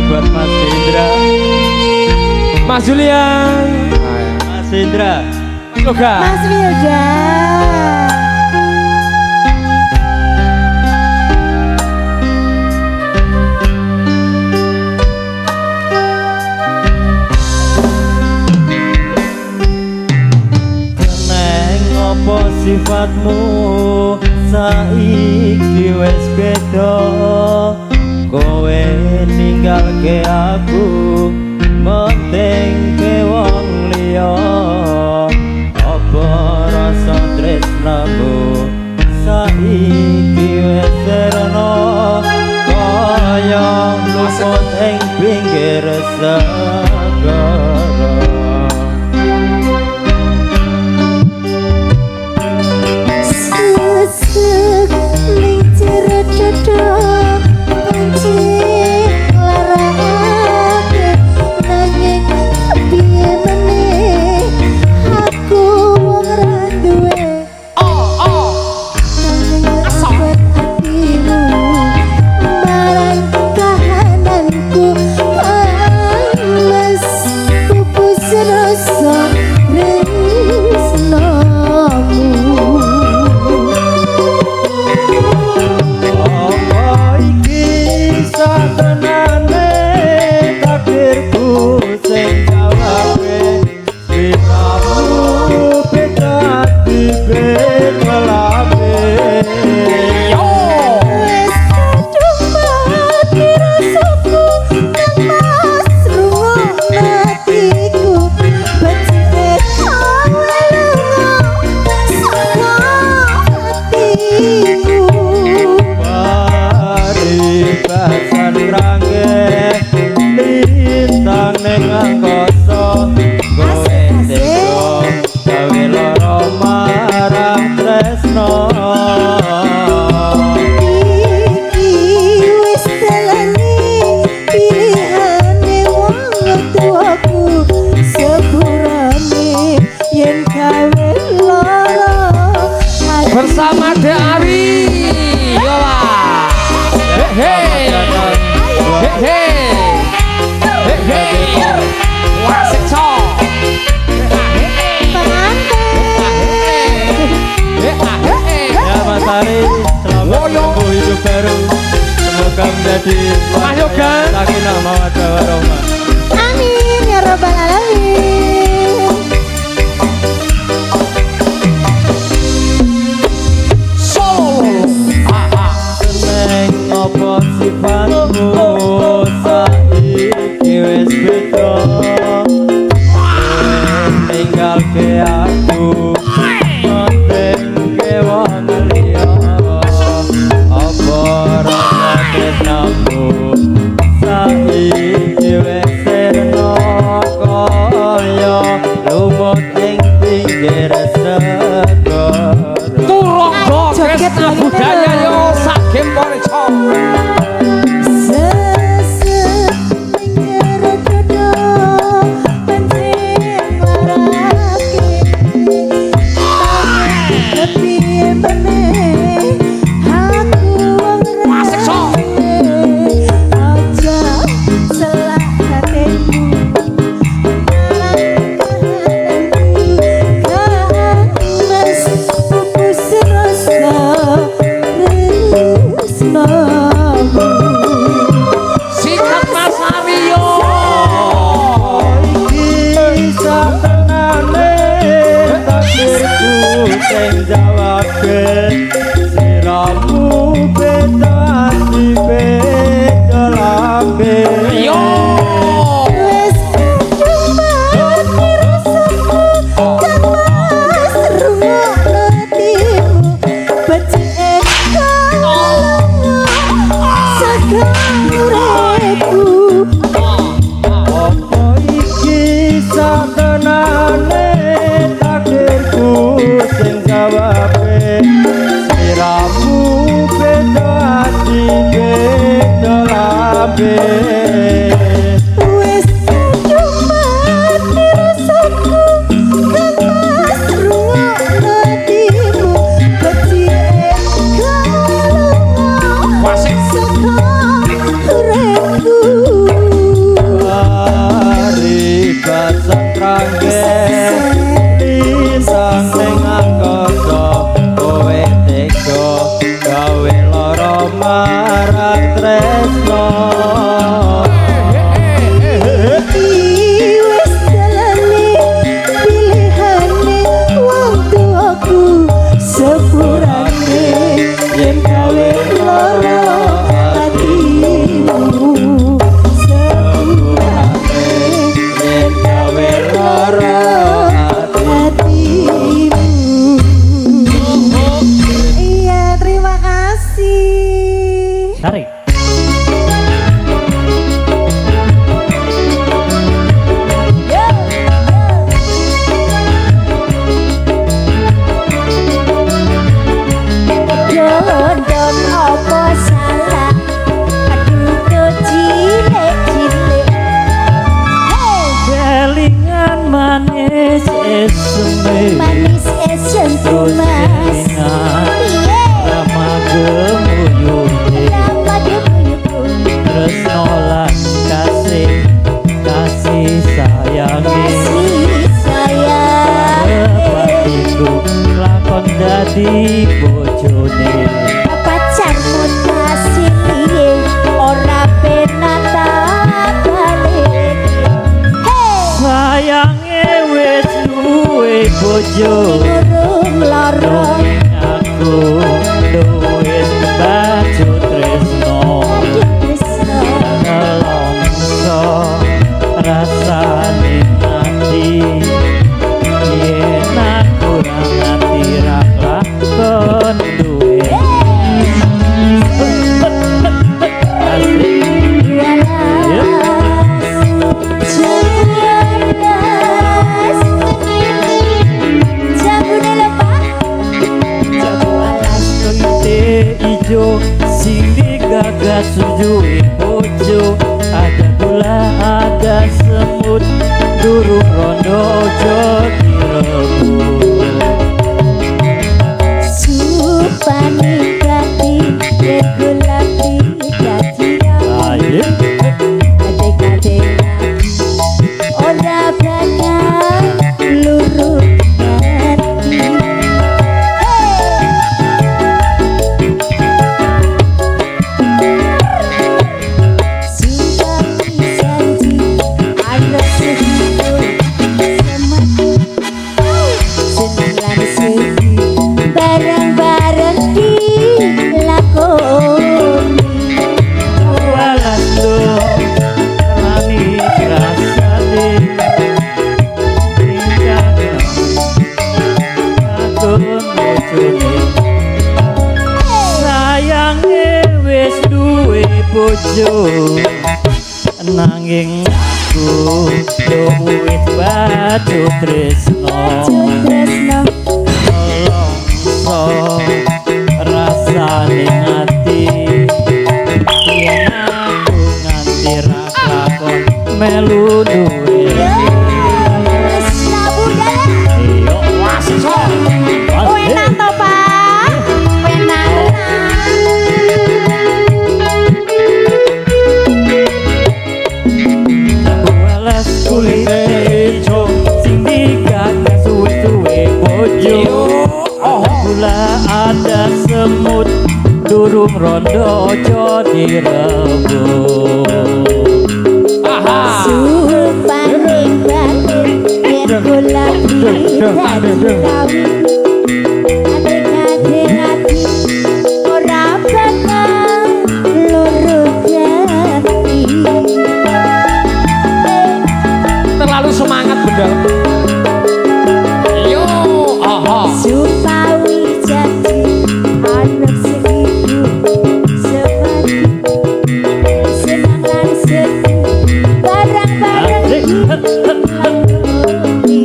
buat Mas Indra, Mas Julian, Mas Indra, Yoga, Mas Wilda. Apa sifatmu saiki wis beda, kowe ninggalke aku menting ke wong liya. Apa rasa tresnamu saiki wis terno kaya lumut ing pinggir segara. Bersama De Ari, yola, hehe, hehe, hehe, wasik so, ya Mas Ari, selamat menempuh hidup baru, semoga menjadi Yoga, sakinah mawaddah warahmah. Amin ya rabbal alamin. Apa sifatmu saiki wis beda, ninggalke aku menting ke wong liya. Apa rasa tresnamu saiki wis terno kaya lumut ing pinggir segara. turung joget budaya yo saking pore siramu beda ati beda lambe. Wes cuma rasaku kan mas rungokno hatimu becik kalongo sagang uripku. Apa iki satenane takdirku sing sababe, siramu beda ati beda lambe. bojone pacarmu kasih ora penata balik. Hey, sayange wis duwe bojo burung loro aku duwe baju tresno Tresno nelongso rasane ati yen aku ora nganti ra lakon duwe ijo sing gagas sujuwe bojo ada gula ada semut durung rondo ojo direbut supane gati regulati gati ayo kate-kate ora bakal lurut hati. Bareng-bareng dilakoni walas lo rani rasane tinggal aku bojone sayange wis duwe bojo nanging aku duwe baju tresno Tresno nelongso rasane ati yen aku nganti ra lakon melu duwe Tresno budaya iyo waso enak to Pak enak walas kulit ijo sing digagas suwe-suwe bojo gula ada semut durung rondo ojo direbut supane batin yen kula dadi kawin ade-ade ati ora bakal lurut hati. Terlalu semangat bener. Yo, aha. Supawi jadi anak segitu sepati senang lan sedih bareng-bareng dilakoni.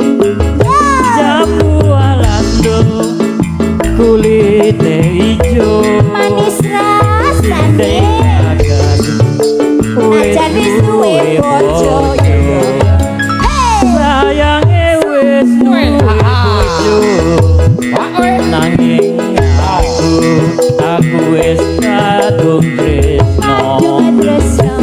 jamu alando kulit ijo Manis rasane jadi suwe bojo sayange wis duwe bojo nanging aku wis kadung tresno Cuma tresno